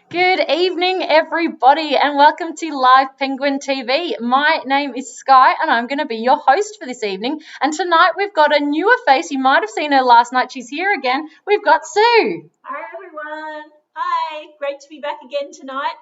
Good evening, everybody, and welcome to Live Penguin TV. My name is Sky, and I'm going to be your host for this evening. And tonight we've got a newer face. You might have seen her last night. She's here again. We've got Sue. Hi, everyone. Hi. Great to be back again tonight.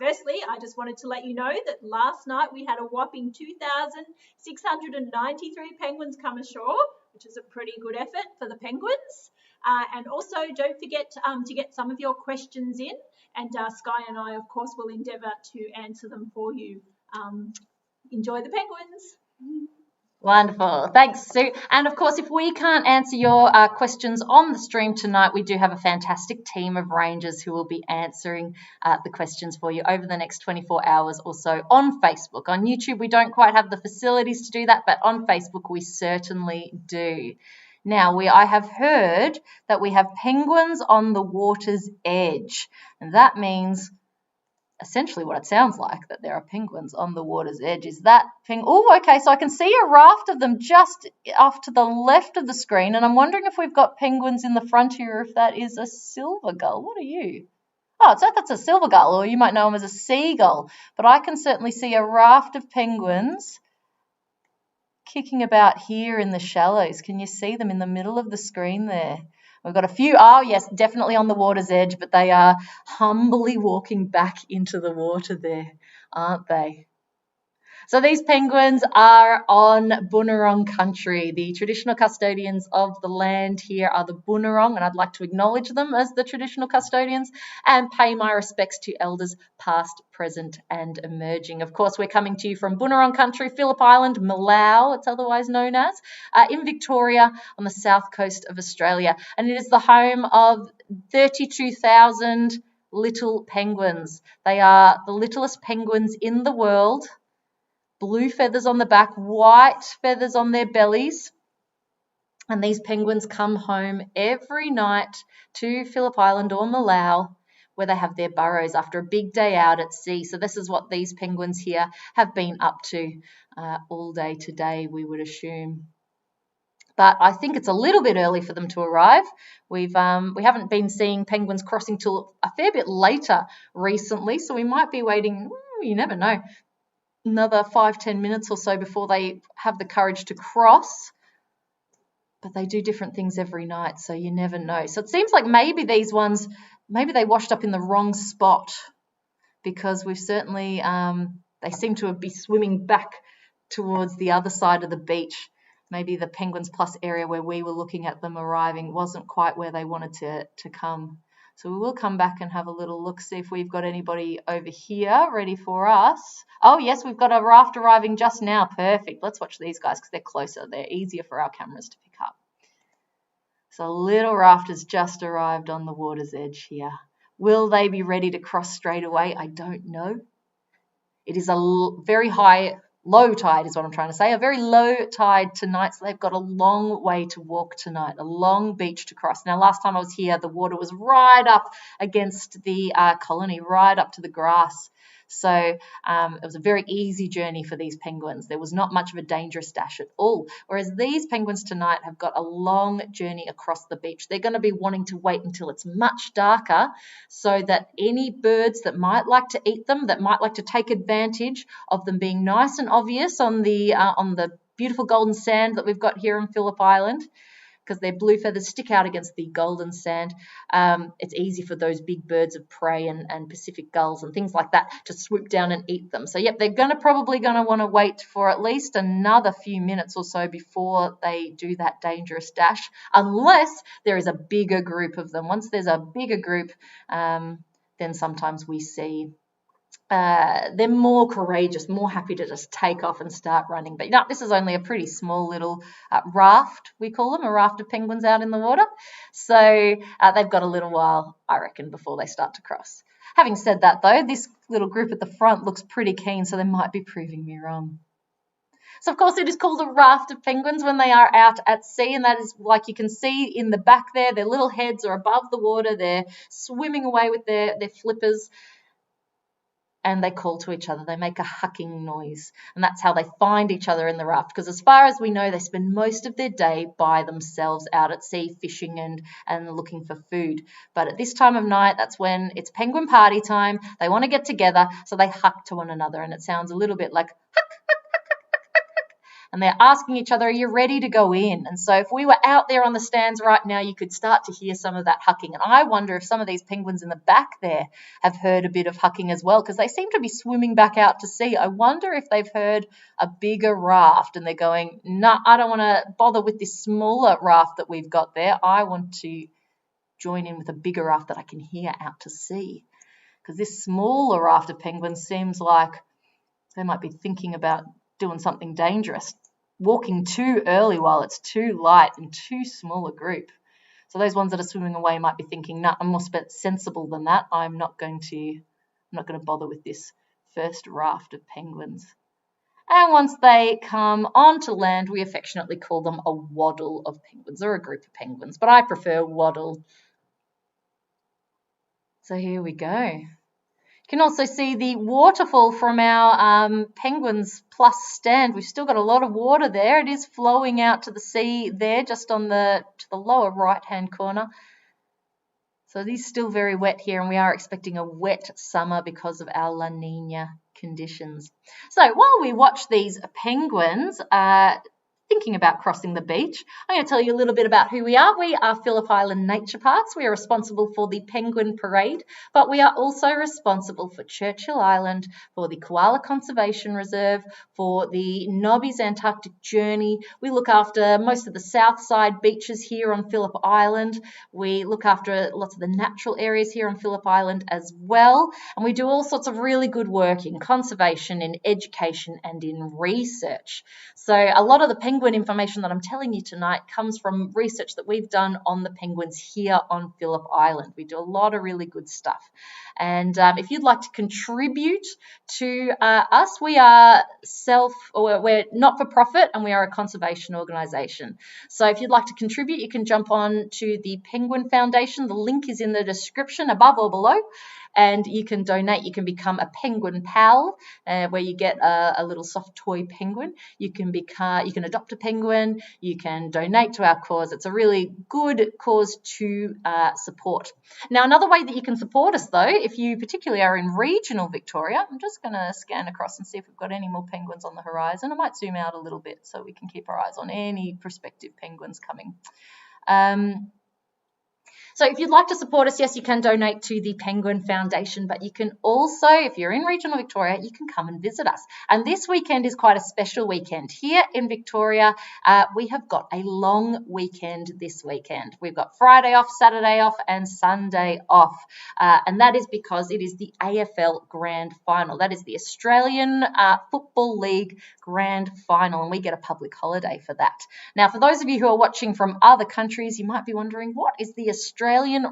Firstly, I just wanted to let you know that last night we had a whopping 2,693 penguins come ashore, which is a pretty good effort for the penguins. And also, don't forget to get some of your questions in, and Sky and I, of course, will endeavour to answer them for you. Enjoy the penguins. Wonderful. Thanks, Sue. And of course, if we can't answer your questions on the stream tonight, we do have a fantastic team of rangers who will be answering the questions for you over the next 24 hours or so on Facebook. On YouTube, we don't quite have the facilities to do that, but on Facebook, we certainly do. Now, I have heard that we have penguins on the water's edge, and that means essentially what it sounds like, that there are penguins on the water's edge. Is that oh, okay, so I can see a raft of them just off to the left of the screen, and I'm wondering if we've got penguins in the front here, or if that is a silver gull. What are you? Oh, so that's a silver gull, or you might know them as a seagull, but I can certainly see a raft of penguins kicking about here in the shallows. Can you see them in the middle of the screen there? We've got a few, oh yes, definitely on the water's edge, but they are humbly walking back into the water there, aren't they? So these penguins are on Boonwurrung country. The traditional custodians of the land here are the Boonwurrung, and I'd like to acknowledge them as the traditional custodians and pay my respects to elders past, present and emerging. Of course, we're coming to you from Boonwurrung country, Phillip Island, Malau, it's otherwise known as, in Victoria on the south coast of Australia. And it is the home of 32,000 little penguins. They are the littlest penguins in the world. Blue feathers on the back, white feathers on their bellies. And these penguins come home every night to Phillip Island or Malau, where they have their burrows after a big day out at sea. So this is what these penguins here have been up to all day today, we would assume. But I think it's a little bit early for them to arrive. We haven't been seeing penguins crossing till a fair bit later recently, so we might be waiting, you never know, another 5-10 minutes or so before they have the courage to cross. But they do different things every night, so you never know. So it seems like maybe these ones, maybe they washed up in the wrong spot, because we've certainly, they seem to be swimming back towards the other side of the beach. Maybe the Penguins Plus area where we were looking at them arriving wasn't quite where they wanted to come. So we will come back and have a little look, see if we've got anybody over here ready for us. Oh, yes, we've got a raft arriving just now. Perfect. Let's watch these guys because they're closer. They're easier for our cameras to pick up. So a little raft has just arrived on the water's edge here. Will they be ready to cross straight away? I don't know. It is a very low tide is what I'm trying to say, a very low tide tonight, so they've got a long way to walk tonight, a long beach to cross. Now, last time I was here, the water was right up against the colony, right up to the grass. So it was a very easy journey for these penguins. There was not much of a dangerous dash at all. Whereas these penguins tonight have got a long journey across the beach. They're going to be wanting to wait until it's much darker so that any birds that might like to eat them, that might like to take advantage of them being nice and obvious on the beautiful golden sand that we've got here on Phillip Island, because their blue feathers stick out against the golden sand. It's easy for those big birds of prey and Pacific gulls and things like that to swoop down and eat them. So, yep, they're probably going to want to wait for at least another few minutes or so before they do that dangerous dash, unless there is a bigger group of them. Once there's a bigger group, then sometimes we see they're more courageous, more happy to just take off and start running. But this is only a pretty small little raft, we call them, a raft of penguins out in the water. So they've got a little while, I reckon, before they start to cross. Having said that, though, this little group at the front looks pretty keen, so they might be proving me wrong. So, of course, it is called a raft of penguins when they are out at sea, and that is, like you can see in the back there, their little heads are above the water. They're swimming away with their flippers. and they call to each other. They make a hucking noise, and that's how they find each other in the raft, because as far as we know, they spend most of their day by themselves out at sea fishing and looking for food. But at this time of night, that's when it's penguin party time. They want to get together, so they huck to one another, and it sounds a little bit like huck, and they're asking each other, are you ready to go in? And so if we were out there on the stands right now, you could start to hear some of that hucking. And I wonder if some of these penguins in the back there have heard a bit of hucking as well, because they seem to be swimming back out to sea. I wonder if they've heard a bigger raft and they're going, no, I don't want to bother with this smaller raft that we've got there. I want to join in with a bigger raft that I can hear out to sea. Because this smaller raft of penguins seems like they might be thinking about doing something dangerous, walking too early while it's too light and too small a group. So those ones that are swimming away might be thinking, nah, I'm more sensible than that. I'm not going to bother with this first raft of penguins. And once they come onto land, we affectionately call them a waddle of penguins, or a group of penguins, but I prefer waddle. So here we go. You can also see the waterfall from our Penguins Plus stand. We've still got a lot of water there. It is flowing out to the sea there, just on to the lower right-hand corner. So it is still very wet here, and we are expecting a wet summer because of our La Nina conditions. So while we watch these penguins thinking about crossing the beach, I'm going to tell you a little bit about who we are. We are Phillip Island Nature Parks. We are responsible for the Penguin Parade, but we are also responsible for Churchill Island, for the Koala Conservation Reserve, for the Nobby's Antarctic Journey. We look after most of the south side beaches here on Phillip Island. We look after lots of the natural areas here on Phillip Island as well, and we do all sorts of really good work in conservation, in education, and in research. So a lot of the penguin information that I'm telling you tonight comes from research that we've done on the penguins here on Phillip Island. We do a lot of really good stuff. And if you'd like to contribute to us, we're not for profit, and we are a conservation organisation. So if you'd like to contribute, you can jump on to the Penguin Foundation. The link is in the description above or below. And you can donate. You can become a penguin pal, where you get a little soft toy penguin. You can adopt a penguin. You can donate to our cause. It's a really good cause to support. Now, another way that you can support us, though, if you particularly are in regional Victoria, I'm just going to scan across and see if we've got any more penguins on the horizon. I might zoom out a little bit so we can keep our eyes on any prospective penguins coming. So if you'd like to support us, yes, you can donate to the Penguin Foundation, but you can also, if you're in regional Victoria, you can come and visit us. And this weekend is quite a special weekend. Here in Victoria, we have got a long weekend this weekend. We've got Friday off, Saturday off, and Sunday off. And that is because it is the AFL Grand Final. That is the Australian Football League Grand Final, and we get a public holiday for that. Now, for those of you who are watching from other countries, you might be wondering, what is the Australian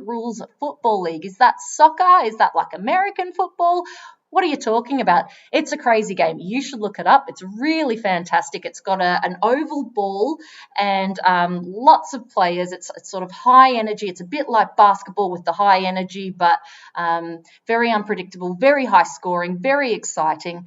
Rules Football League? Is that soccer? Is that like American football? What are you talking about? It's a crazy game. You should look it up. It's really fantastic. It's got an oval ball and lots of players. It's sort of high energy. It's a bit like basketball with the high energy, but very unpredictable, very high scoring, very exciting.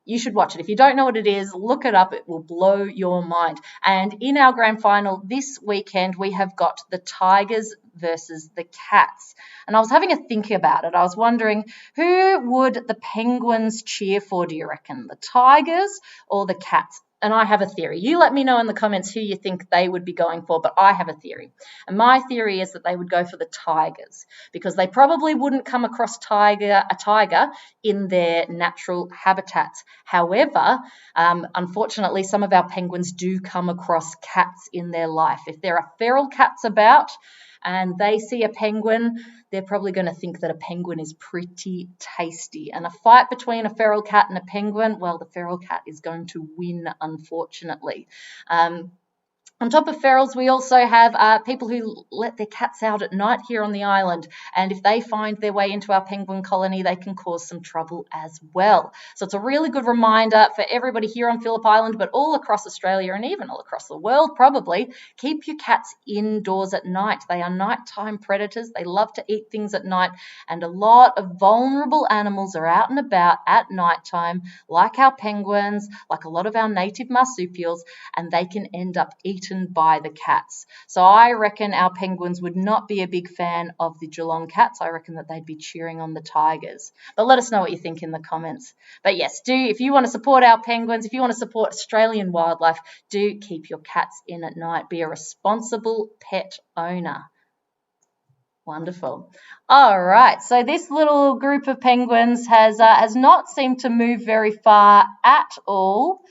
You should watch it. If you don't know what it is, look it up. It will blow your mind. And in our grand final this weekend, we have got the Tigers versus the Cats. And I was having a think about it. I was wondering, who would the Penguins cheer for, do you reckon? The Tigers or the Cats? And I have a theory. You let me know in the comments who you think they would be going for, but I have a theory. And my theory is that they would go for the Tigers, because they probably wouldn't come across a tiger in their natural habitats. However, unfortunately, some of our penguins do come across cats in their life. If there are feral cats about and they see a penguin, they're probably going to think that a penguin is pretty tasty. And a fight between a feral cat and a penguin, well, the feral cat is going to win, unfortunately. On top of ferals, we also have people who let their cats out at night here on the island, and if they find their way into our penguin colony, they can cause some trouble as well. So it's a really good reminder for everybody here on Phillip Island, but all across Australia and even all across the world probably, keep your cats indoors at night. They are nighttime predators. They love to eat things at night, and a lot of vulnerable animals are out and about at nighttime, like our penguins, like a lot of our native marsupials, and they can end up eaten by the cats. So I reckon our penguins would not be a big fan of the Geelong cats. I reckon that they'd be cheering on the tigers. But let us know what you think in the comments. But yes, if you want to support our penguins, if you want to support Australian wildlife, do keep your cats in at night. Be a responsible pet owner. Wonderful. All right, so this little group of penguins has not seemed to move very far at all.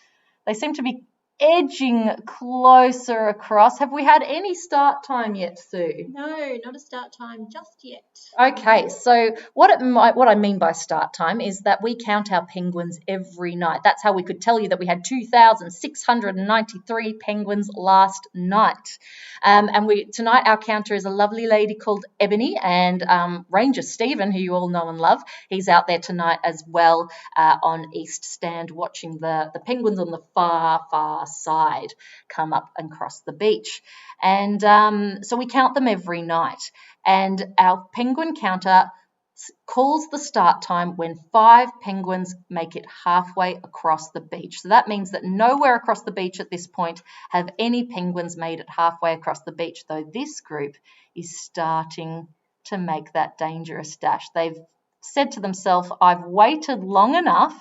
They seem to be edging closer across. Have we had any start time yet, Sue? No, not a start time just yet. Okay, so what I mean by start time is that we count our penguins every night. That's how we could tell you that we had 2,693 penguins last night. And tonight our counter is a lovely lady called Ebony, and Ranger Stephen, who you all know and love, he's out there tonight as well on East Stand watching the penguins on the far side come up and cross the beach. And so we count them every night. And our penguin counter calls the start time when 5 penguins make it halfway across the beach. So that means that nowhere across the beach at this point have any penguins made it halfway across the beach, though this group is starting to make that dangerous dash. They've said to themselves, I've waited long enough,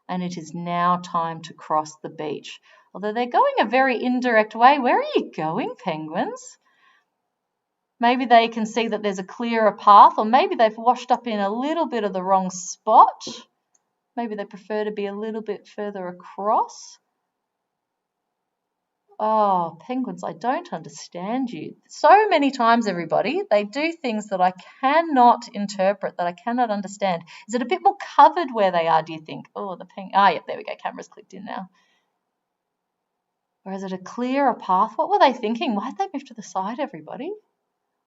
and it is now time to cross the beach. Although they're going a very indirect way. Where are you going, penguins? Maybe they can see that there's a clearer path, or maybe they've washed up in a little bit of the wrong spot. Maybe they prefer to be a little bit further across. Oh, penguins, I don't understand you. So many times, everybody, they do things that I cannot interpret, that I cannot understand. Is it a bit more covered where they are, do you think? Oh, yep, there we go. Camera's clicked in now. Or is it a clearer path? What were they thinking? Why'd they move to the side, everybody?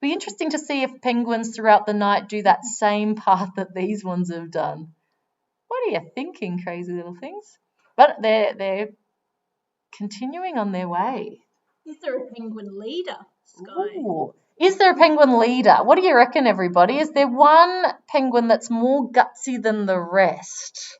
Be interesting to see if penguins throughout the night do that same path that these ones have done. What are you thinking, crazy little things? But they're continuing on their way. Is there a penguin leader, Sky? Ooh. Is there a penguin leader? What do you reckon, everybody? Is there one penguin that's more gutsy than the rest?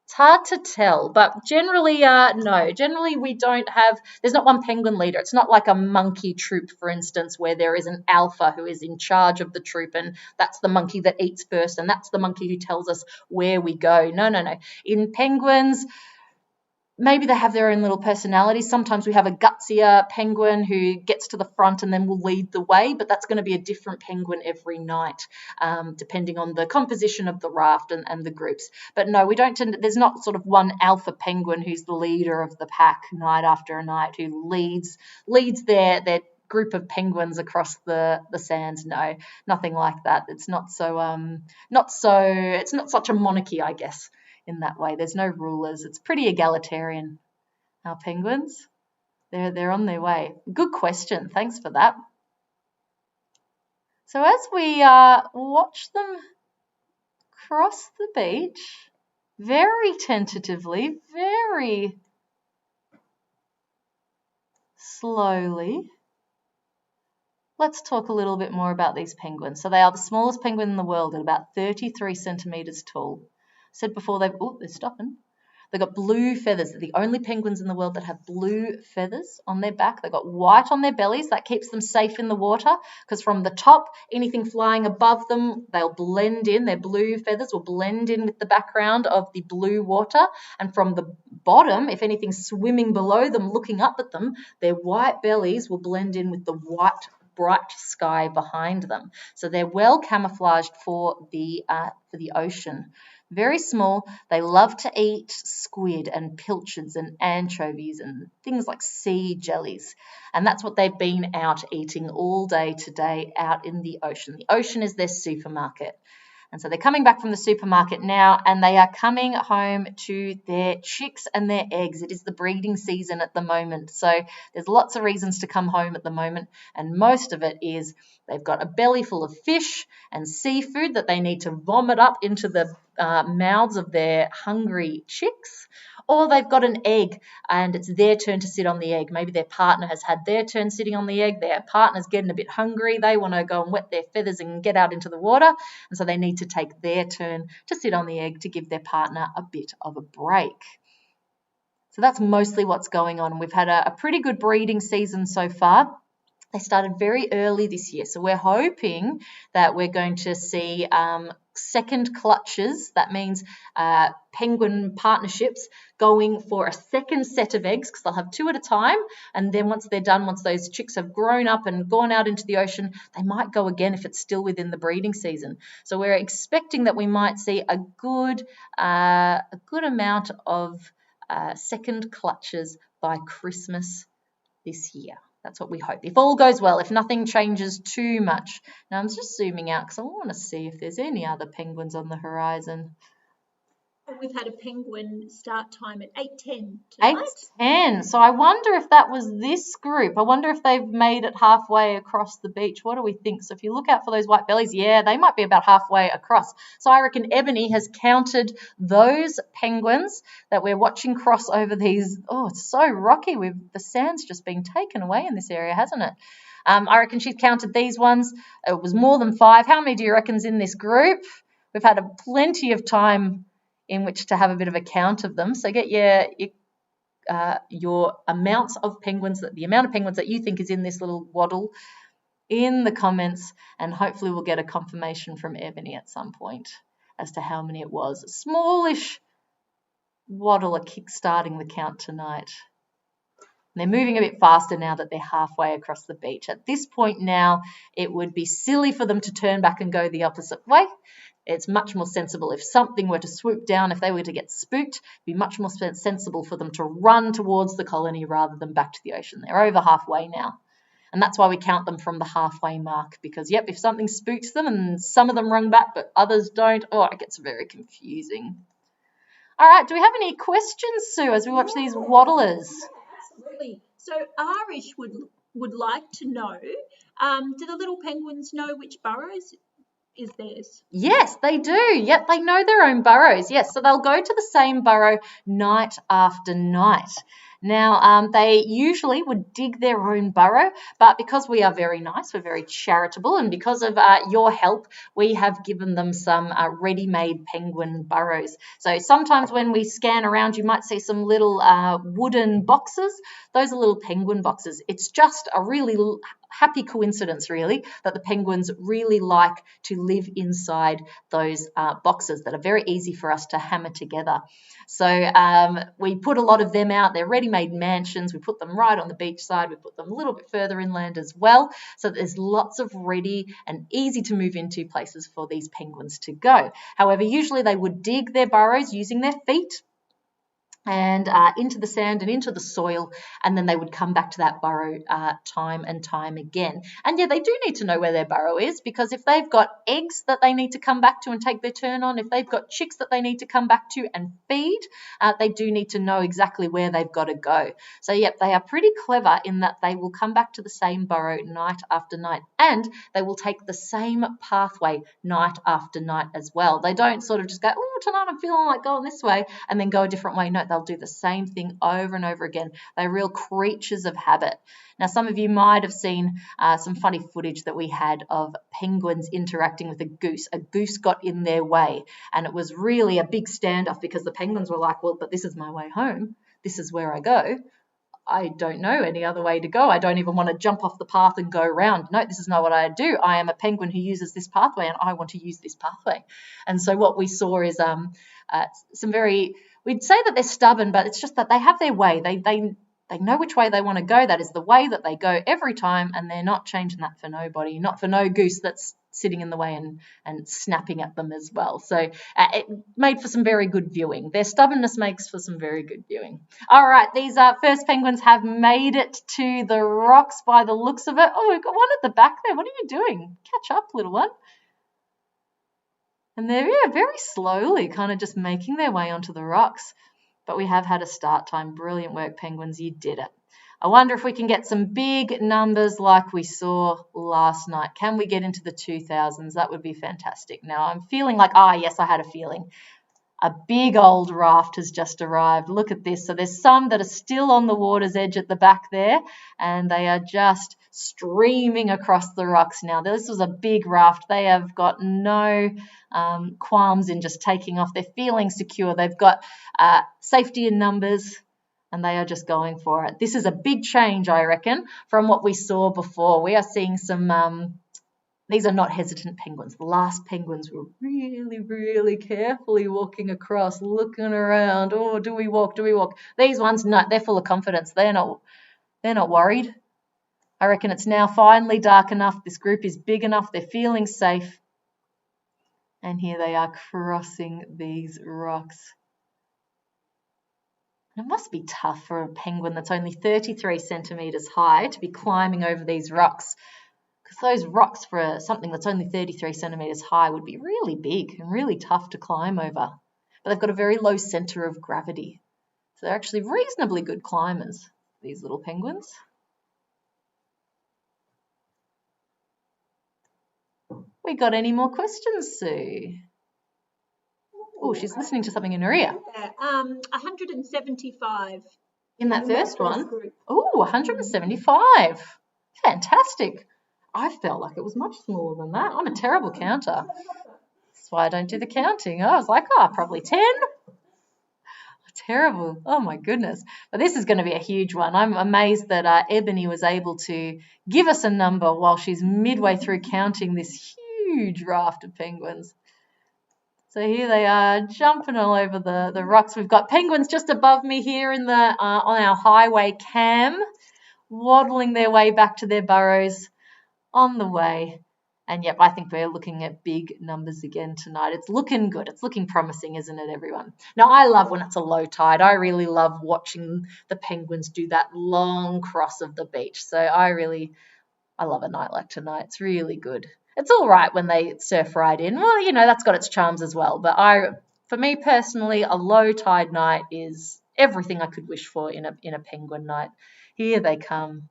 It's hard to tell, but generally, no. Generally, there's not one penguin leader. It's not like a monkey troop, for instance, where there is an alpha who is in charge of the troop, and that's the monkey that eats first, and that's the monkey who tells us where we go. No. In penguins, maybe they have their own little personalities. Sometimes we have a gutsier penguin who gets to the front and then will lead the way, but that's going to be a different penguin every night, depending on the composition of the raft and the groups. But no, there's not sort of one alpha penguin who's the leader of the pack night after night, who leads their group of penguins across the sands. No, nothing like that. It's not such a monarchy, I guess. In that way, there's no rulers. It's pretty egalitarian. Our penguins, they're on their way. Good question. Thanks for that. So as we watch them cross the beach, very tentatively, very slowly, let's talk a little bit more about these penguins. So they are the smallest penguin in the world at about 33 centimetres tall. Said before, they're stopping. They've got blue feathers. They're the only penguins in the world that have blue feathers on their back. They've got white on their bellies. That keeps them safe in the water, because from the top, anything flying above them, they'll blend in. Their blue feathers will blend in with the background of the blue water. And from the bottom, if anything's swimming below them, looking up at them, their white bellies will blend in with the white bright sky behind them. So they're well camouflaged for the ocean. Very small. They love to eat squid and pilchards and anchovies and things like sea jellies. And that's what they've been out eating all day today out in the ocean. The ocean is their supermarket. And so they're coming back from the supermarket now, and they are coming home to their chicks and their eggs. It is the breeding season at the moment. So there's lots of reasons to come home at the moment, and most of it is they've got a belly full of fish and seafood that they need to vomit up into the mouths of their hungry chicks, or they've got an egg and it's their turn to sit on the egg. Maybe their partner has had their turn sitting on the egg. Their partner's getting a bit hungry. They want to go and wet their feathers and get out into the water, and so they need to take their turn to sit on the egg to give their partner a bit of a break. So that's mostly what's going on. We've had a pretty good breeding season so far. They started very early this year, so we're hoping that we're going to see second clutches. That means penguin partnerships going for a second set of eggs, because they'll have 2 at a time, and then once they're done, once those chicks have grown up and gone out into the ocean, they might go again if it's still within the breeding season. So we're expecting that we might see a good amount of second clutches by Christmas this year. That's what we hope, if all goes well, if nothing changes too much. Now I'm just zooming out because I want to see if there's any other penguins on the horizon. And we've had a penguin start time at 8:10 tonight. 8:10. So I wonder if that was this group. I wonder if they've made it halfway across the beach. What do we think? So if you look out for those white bellies, yeah, they might be about halfway across. So I reckon Ebony has counted those penguins that we're watching cross over these. Oh, it's so rocky. The sand's just been taken away in this area, hasn't it? I reckon she's counted these ones. It was more than 5. How many do you reckon's in this group? We've had plenty of time in which to have a bit of a count of them. So get your amounts of penguins, the amount of penguins that you think is in this little waddle, in the comments, and hopefully we'll get a confirmation from Ebony at some point as to how many it was. A smallish waddle are kick-starting the count tonight. And they're moving a bit faster now that they're halfway across the beach. At this point now, it would be silly for them to turn back and go the opposite way. It's much more sensible if something were to swoop down, if they were to get spooked, it'd be much more sensible for them to run towards the colony rather than back to the ocean. They're over halfway now. And that's why we count them from the halfway mark, because, yep, if something spooks them and some of them run back but others don't, it gets very confusing. All right, do we have any questions, Sue, as we watch these waddlers? Absolutely. So Irish would like to know, do the little penguins know which Burrows is theirs? Yes, they do. Yep, they know their own burrows. Yes, so they'll go to the same burrow night after night. Now, they usually would dig their own burrow, but because we are very nice, we're very charitable, and because of your help, we have given them some ready-made penguin burrows. So sometimes when we scan around, you might see some little wooden boxes. Those are little penguin boxes. It's just a really happy coincidence, really, that the penguins really like to live inside those boxes that are very easy for us to hammer together. So we put a lot of them out. They're ready-made mansions. We put them right on the beach side. We put them a little bit further inland as well. So there's lots of ready and easy to move into places for these penguins to go. However, usually they would dig their burrows using their feet and into the sand and into the soil, and then they would come back to that burrow time and time again. And yeah, they do need to know where their burrow is, because if they've got eggs that they need to come back to and take their turn on, if they've got chicks that they need to come back to and feed, they do need to know exactly where they've got to go. So yep, they are pretty clever in that they will come back to the same burrow night after night, and they will take the same pathway night after night as well. They don't sort of just go, oh, tonight I'm feeling like going this way, and then go a different way. No, they'll do the same thing over and over again. They're real creatures of habit. Now, some of you might have seen some funny footage that we had of penguins interacting with a goose. A goose got in their way, and it was really a big standoff because the penguins were like, well, but this is my way home. This is where I go. I don't know any other way to go. I don't even want to jump off the path and go around. No, this is not what I do. I am a penguin who uses this pathway, and I want to use this pathway. And so what we saw is some very, we'd say that they're stubborn, but it's just that they have their way. They know which way they want to go. That is the way that they go every time, and they're not changing that for nobody, not for no goose that's sitting in the way and snapping at them as well. So it made for some very good viewing. Their stubbornness makes for some very good viewing. All right, these first penguins have made it to the rocks by the looks of it. Oh, we've got one at the back there. What are you doing? Catch up, little one. And they're very slowly kind of just making their way onto the rocks. But we have had a start time. Brilliant work, penguins. You did it. I wonder if we can get some big numbers like we saw last night. Can we get into the 2000s? That would be fantastic. Now, I'm feeling like, yes, I had a feeling. A big old raft has just arrived. Look at this. So there's some that are still on the water's edge at the back there, and they are just streaming across the rocks now. This was a big raft. They have got no qualms in just taking off. They're feeling secure. They've got safety in numbers, and they are just going for it. This is a big change, I reckon, from what we saw before. We are seeing some... these are not hesitant penguins. The last penguins were really, really carefully walking across, looking around. Oh, do we walk? Do we walk? These ones, no, they're full of confidence. They're not worried. I reckon it's now finally dark enough. This group is big enough. They're feeling safe. And here they are crossing these rocks. It must be tough for a penguin that's only 33 centimetres high to be climbing over these rocks. Because those rocks for something that's only 33 centimetres high would be really big and really tough to climb over. But they've got a very low centre of gravity. So they're actually reasonably good climbers, these little penguins. We got any more questions, Sue? Oh, she's listening to something in her ear. 175. In that first one? Oh, 175. Fantastic. I felt like it was much smaller than that. I'm a terrible counter. That's why I don't do the counting. I was like, probably 10. Terrible. Oh, my goodness. But this is going to be a huge one. I'm amazed that Ebony was able to give us a number while she's midway through counting this huge raft of penguins. So here they are jumping all over the rocks. We've got penguins just above me here in the on our highway cam, waddling their way back to their burrows on the way. And yep, I think we're looking at big numbers again tonight. It's looking good. It's looking promising, isn't it, everyone? Now, I love when it's a low tide. I really love watching the penguins do that long cross of the beach. So I love a night like tonight. It's really good. It's all right when they surf right in. Well, that's got its charms as well. But for me personally, a low tide night is everything I could wish for in a penguin night. Here they come,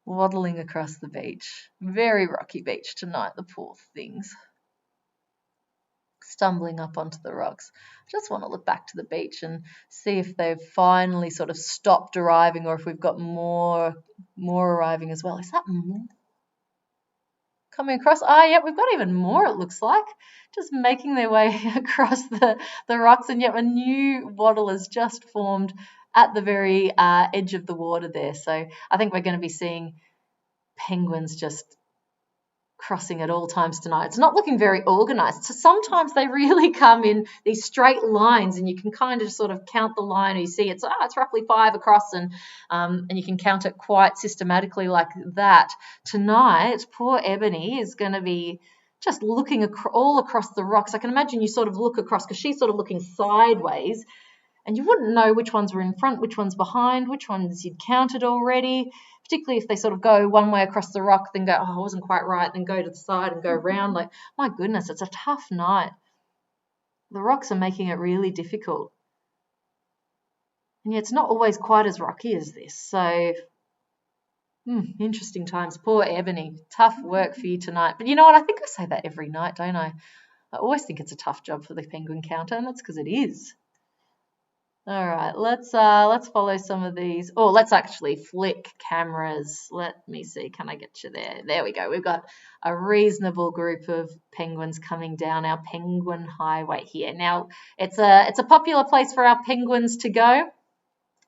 waddling across the beach. Very rocky beach tonight, the poor things. Stumbling up onto the rocks. I just want to look back to the beach and see if they've finally sort of stopped arriving or if we've got more arriving as well. Is that more coming across? Yeah, we've got even more, it looks like. Just making their way across the rocks, and yet a new waddle has just formed at the very edge of the water there. So I think we're going to be seeing penguins just crossing at all times tonight. It's not looking very organised. So sometimes they really come in these straight lines, and you can kind of sort of count the line, or you see it's roughly 5 across, and you can count it quite systematically like that. Tonight, poor Ebony is going to be just looking all across the rocks. I can imagine you sort of look across because she's sort of looking sideways, and you wouldn't know which ones were in front, which ones behind, which ones you'd counted already, particularly if they sort of go one way across the rock, then go, I wasn't quite right, then go to the side and go round. Like, my goodness, it's a tough night. The rocks are making it really difficult. And yet it's not always quite as rocky as this. So, interesting times. Poor Ebony. Tough work for you tonight. But you know what? I think I say that every night, don't I? I always think it's a tough job for the penguin counter, and that's because it is. All right, let's follow some of these. Oh, let's actually flick cameras. Let me see. Can I get you there? There we go. We've got a reasonable group of penguins coming down our penguin highway here. Now, it's a popular place for our penguins to go,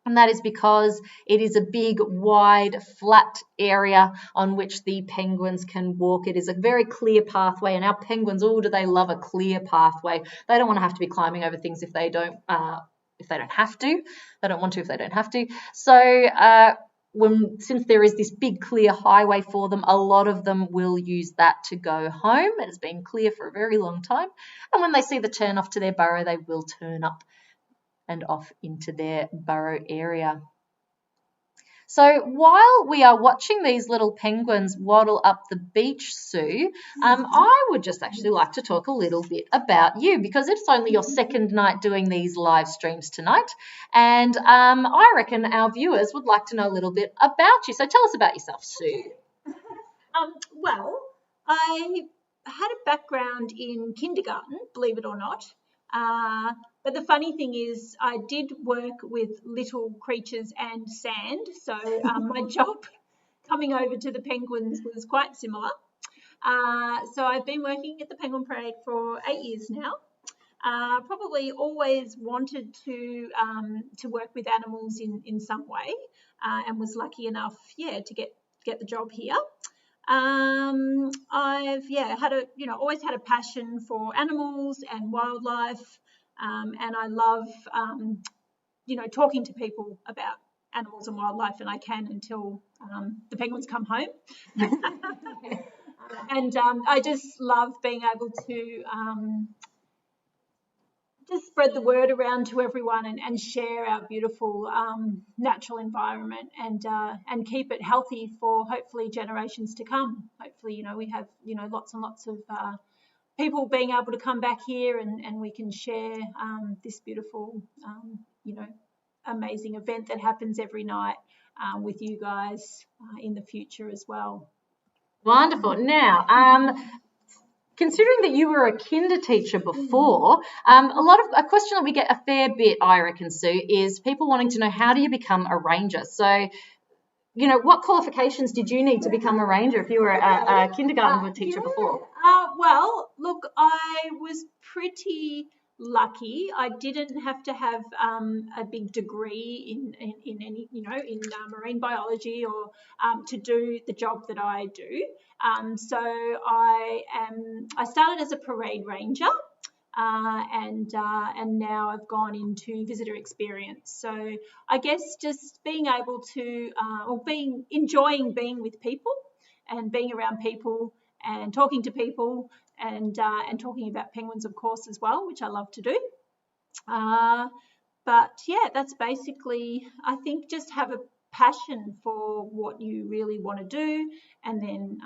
and that is because it is a big, wide, flat area on which the penguins can walk. It is a very clear pathway, and our penguins, do they love a clear pathway. They don't want to have to be climbing over things if they don't have to. They don't want to if they don't have to. So since there is this big clear highway for them, a lot of them will use that to go home. It has been clear for a very long time. And when they see the turn off to their burrow, they will turn up and off into their burrow area. So while we are watching these little penguins waddle up the beach, Sue, I would just actually like to talk a little bit about you, because it's only your second night doing these live streams tonight, and I reckon our viewers would like to know a little bit about you. So tell us about yourself, Sue. Well, I had a background in kindergarten, believe it or not. But the funny thing is I did work with little creatures and sand. So my job coming over to the penguins was quite similar. So I've been working at the Penguin Parade for 8 years now. Probably always wanted to work with animals in some way, and was lucky enough, to get the job here. I've always had a passion for animals and wildlife, and I love talking to people about animals and wildlife, and I can until the penguins come home. And I just love being able to just spread the word around to everyone and share our beautiful natural environment and keep it healthy for hopefully generations to come. Hopefully, we have lots and lots of people being able to come back here and we can share this beautiful amazing event that happens every night with you guys in the future as well. Wonderful. Now, considering that you were a kinder teacher before, a question that we get a fair bit, I reckon, Sue, is people wanting to know, how do you become a ranger? So, what qualifications did you need to become a ranger if you were a kindergarten teacher before? Well, look, I was pretty lucky. I didn't have to have a big degree in any, in marine biology or to do the job that I do. So I started as a parade ranger. And now I've gone into visitor experience. So I guess just being able to, enjoying being with people and being around people and talking to people and talking about penguins, of course, as well, which I love to do. But yeah, that's basically, I think, just have a passion for what you really want to do, and then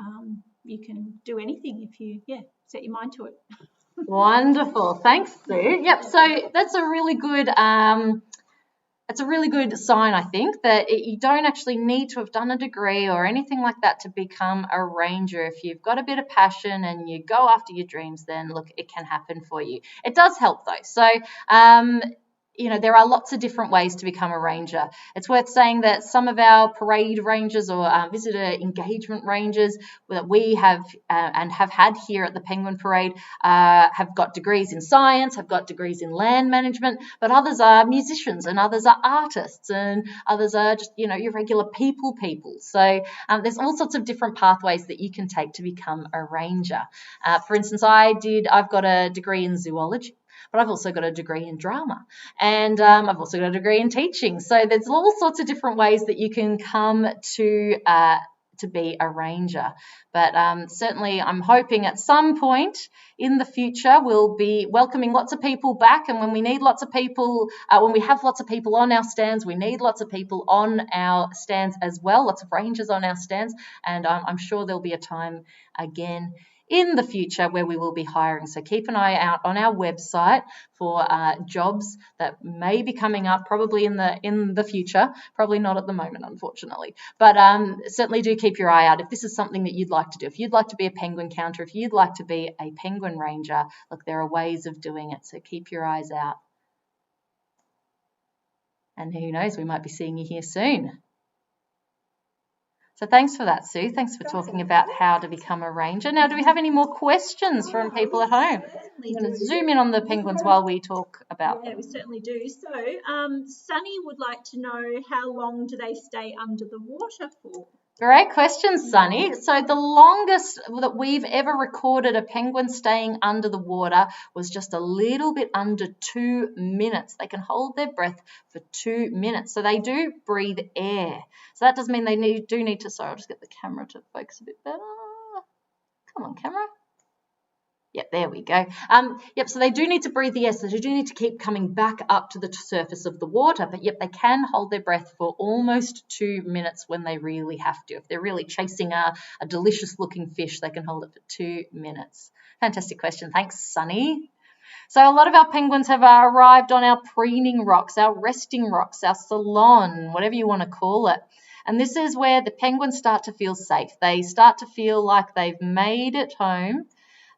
you can do anything if you set your mind to it. Wonderful. Thanks, Sue. Yep. So that's a really good sign, I think, that you don't actually need to have done a degree or anything like that to become a ranger. If you've got a bit of passion and you go after your dreams, then look, it can happen for you. It does help though. So, there are lots of different ways to become a ranger. It's worth saying that some of our parade rangers or visitor engagement rangers that we have and have had here at the Penguin Parade have got degrees in science, have got degrees in land management, but others are musicians and others are artists and others are just, your regular people. So there's all sorts of different pathways that you can take to become a ranger. For instance, I've got a degree in zoology, but I've also got a degree in drama, and I've also got a degree in teaching. So there's all sorts of different ways that you can come to be a ranger. But certainly I'm hoping at some point in the future we'll be welcoming lots of people back, and when we need lots of people, when we have lots of people on our stands, we need lots of people on our stands as well, lots of rangers on our stands, and I'm sure there'll be a time again in the future where we will be hiring. So keep an eye out on our website for jobs that may be coming up probably in the future, probably not at the moment, unfortunately, but certainly do keep your eye out if this is something that you'd like to do. If you'd like to be a penguin counter, if you'd like to be a penguin ranger, look, there are ways of doing it, so keep your eyes out. And who knows, we might be seeing you here soon. So thanks for that, Sue. Thanks for talking about how to become a ranger. Now, do we have any more questions from people at home? I'm going to zoom in on the penguins while we talk about them. Yeah, we certainly do. So Sunny would like to know, how long do they stay under the water for? Great question, Sunny. So the longest that we've ever recorded a penguin staying under the water was just a little bit under 2 minutes. They can hold their breath for 2 minutes. So they do breathe air. So that does mean they do need to, sorry, I'll just get the camera to focus a bit better. Come on, camera. Yep, there we go. Yep, so they do need to breathe the air, so they do need to keep coming back up to the surface of the water, but yep, they can hold their breath for almost 2 minutes when they really have to. If they're really chasing a delicious looking fish, they can hold it for 2 minutes. Fantastic question. Thanks, Sunny. So a lot of our penguins have arrived on our preening rocks, our resting rocks, our salon, whatever you want to call it. And this is where the penguins start to feel safe. They start to feel like they've made it home.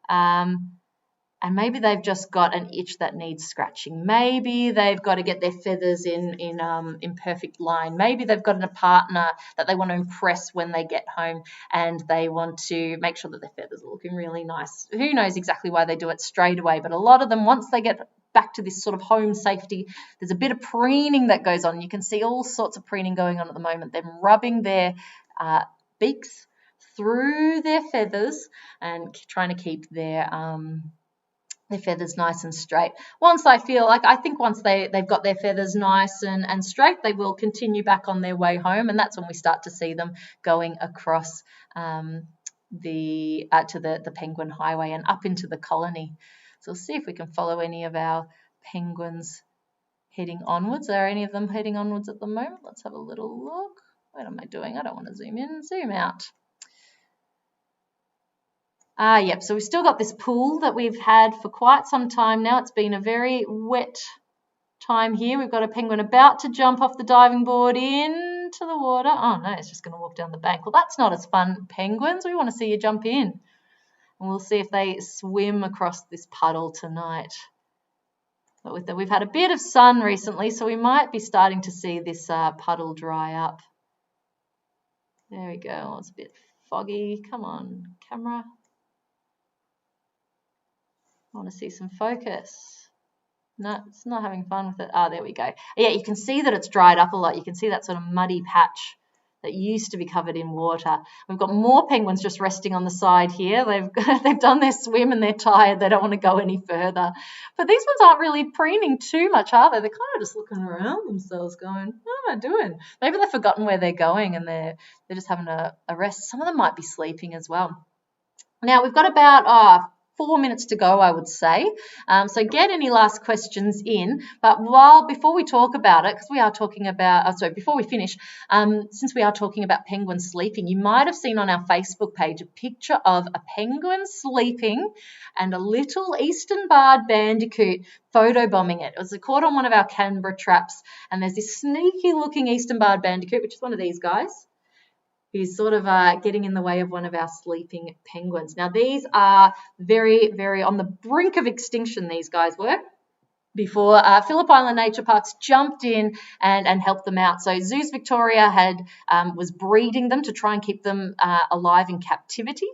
And maybe they've just got an itch that needs scratching. Maybe they've got to get their feathers in perfect line. Maybe they've got a partner that they want to impress when they get home, and they want to make sure that their feathers are looking really nice. Who knows exactly why they do it straight away, but a lot of them, once they get back to this sort of home safety, there's a bit of preening that goes on. You can see all sorts of preening going on at the moment. They're rubbing their beaks through their feathers and trying to keep their feathers nice and straight. Once I think once they've got their feathers nice and straight, they will continue back on their way home, and that's when we start to see them going across to the penguin highway and up into the colony. So we'll see if we can follow any of our penguins heading onwards. Are any of them heading onwards at the moment? Let's have a little look. What am I doing? I don't want to zoom in, zoom out. Yep, so we've still got this pool that we've had for quite some time now. It's been a very wet time here. We've got a penguin about to jump off the diving board into the water. Oh, no, it's just going to walk down the bank. Well, that's not as fun, penguins. We want to see you jump in. And we'll see if they swim across this puddle tonight. But we've had a bit of sun recently, so we might be starting to see this puddle dry up. There we go. Oh, it's a bit foggy. Come on, camera. I want to see some focus. No, it's not having fun with it. There we go. Yeah, you can see that it's dried up a lot. You can see that sort of muddy patch that used to be covered in water. We've got more penguins just resting on the side here. They've done their swim and they're tired. They don't want to go any further. But these ones aren't really preening too much, are they? They're kind of just looking around themselves going, what am I doing? Maybe they've forgotten where they're going and they're just having a rest. Some of them might be sleeping as well. Now, we've got about 4 minutes to go, I would say. So get any last questions in. But before we talk about it, because we are talking about, before we finish, since we are talking about penguins sleeping, you might have seen on our Facebook page a picture of a penguin sleeping and a little eastern barred bandicoot photobombing it. It was caught on one of our Canberra traps, and there's this sneaky looking eastern barred bandicoot, which is one of these guys. He's sort of getting in the way of one of our sleeping penguins. Now, these are very, very on the brink of extinction, these guys were, before Phillip Island Nature Parks jumped in and helped them out. So Zoos Victoria was breeding them to try and keep them alive in captivity.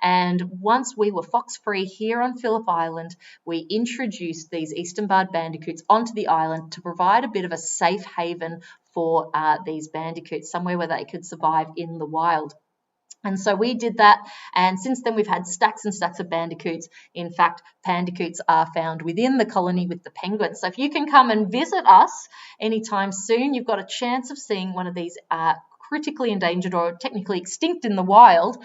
And once we were fox-free here on Phillip Island, we introduced these eastern barred bandicoots onto the island to provide a bit of a safe haven for these bandicoots, somewhere where they could survive in the wild. And so we did that, and since then we've had stacks and stacks of bandicoots. In fact, bandicoots are found within the colony with the penguins. So if you can come and visit us anytime soon, you've got a chance of seeing one of these critically endangered or technically extinct in the wild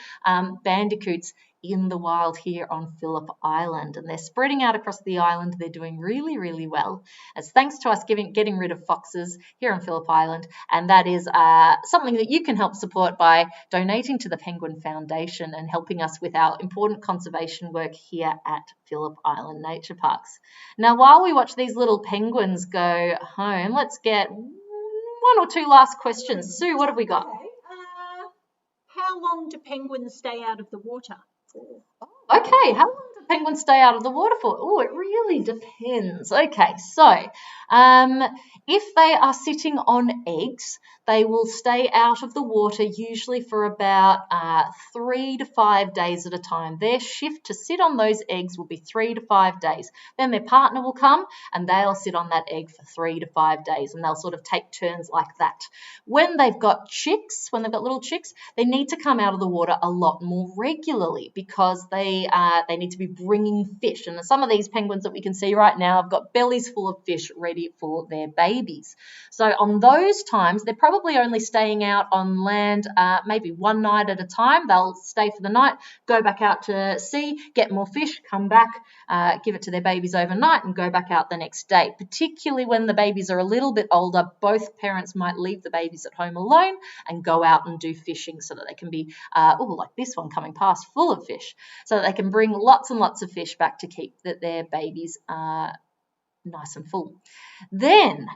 bandicoots in the wild here on Phillip Island, and they're spreading out across the island. They're doing really, really well, as thanks to us getting rid of foxes here on Phillip Island, and that is something that you can help support by donating to the Penguin Foundation and helping us with our important conservation work here at Phillip Island Nature Parks. Now, while we watch these little penguins go home, let's get one or two last questions. Sue, what have we got? Okay. How long do penguins stay out of the water for? Okay, how long do penguins stay out of the water for? Oh, it really depends. Okay, so if they are sitting on eggs, they will stay out of the water usually for about 3 to 5 days at a time. Their shift to sit on those eggs will be 3 to 5 days. Then their partner will come and they'll sit on that egg for 3 to 5 days, and they'll sort of take turns like that. When they've got chicks, when they've got little chicks, they need to come out of the water a lot more regularly because they need to be bringing fish. And some of these penguins that we can see right now have got bellies full of fish ready for their babies. So on those times, they're probably only staying out on land maybe one night at a time. They'll stay for the night, go back out to sea, get more fish, come back, give it to their babies overnight and go back out the next day. Particularly when the babies are a little bit older, both parents might leave the babies at home alone and go out and do fishing so that they can be, like this one coming past, full of fish, so that they can bring lots and lots of fish back to keep their babies nice and full. Then,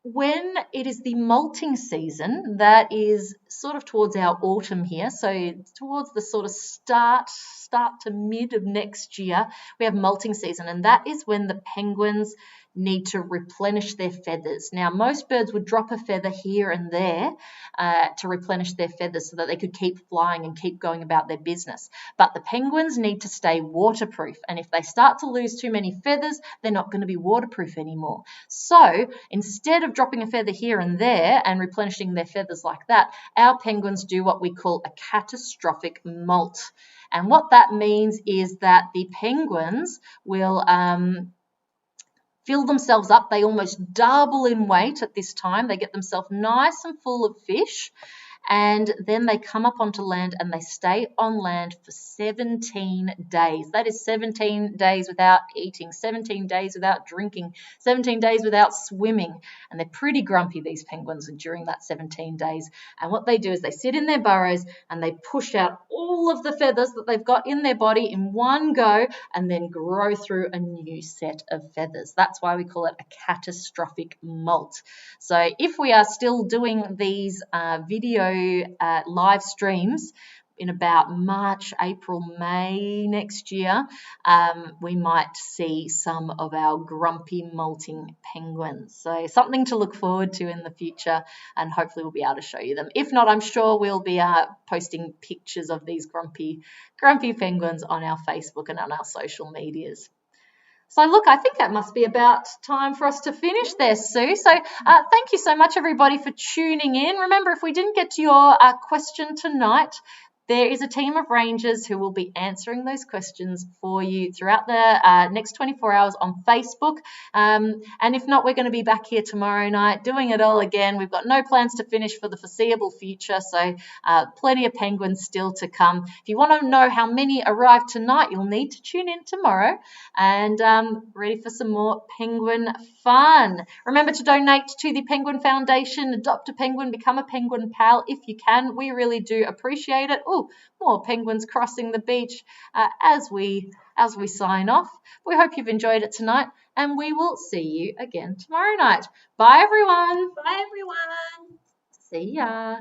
when it is the molting season, that is sort of towards our autumn here, so towards the sort of start to mid of next year, we have molting season, and that is when the penguins need to replenish their feathers. Now, most birds would drop a feather here and there to replenish their feathers so that they could keep flying and keep going about their business. But the penguins need to stay waterproof, and if they start to lose too many feathers, they're not going to be waterproof anymore. So instead of dropping a feather here and there and replenishing their feathers like that, our penguins do what we call a catastrophic molt. And what that means is that the penguins will fill themselves up. They almost double in weight at this time. They get themselves nice and full of fish, and then they come up onto land and they stay on land for 17 days. That is 17 days without eating, 17 days without drinking, 17 days without swimming. And they're pretty grumpy, these penguins, during that 17 days. And what they do is they sit in their burrows and they push out all of the feathers that they've got in their body in one go and then grow through a new set of feathers. That's why we call it a catastrophic molt. So if we are still doing these video live streams in about March, April, May next year, we might see some of our grumpy molting penguins. So something to look forward to in the future, and hopefully we'll be able to show you them. If not, I'm sure we'll be posting pictures of these grumpy penguins on our Facebook and on our social medias. So look, I think that must be about time for us to finish there, Sue. So thank you so much, everybody, for tuning in. Remember, if we didn't get to your question tonight, there is a team of rangers who will be answering those questions for you throughout the next 24 hours on Facebook. And if not, we're going to be back here tomorrow night doing it all again. We've got no plans to finish for the foreseeable future, so plenty of penguins still to come. If you want to know how many arrived tonight, you'll need to tune in tomorrow and ready for some more penguin fun. Remember to donate to the Penguin Foundation, adopt a penguin, become a penguin pal if you can. We really do appreciate it. Oh, more penguins crossing the beach as we sign off. We hope you've enjoyed it tonight, and we will see you again tomorrow night. Bye, everyone. Bye, everyone. See ya.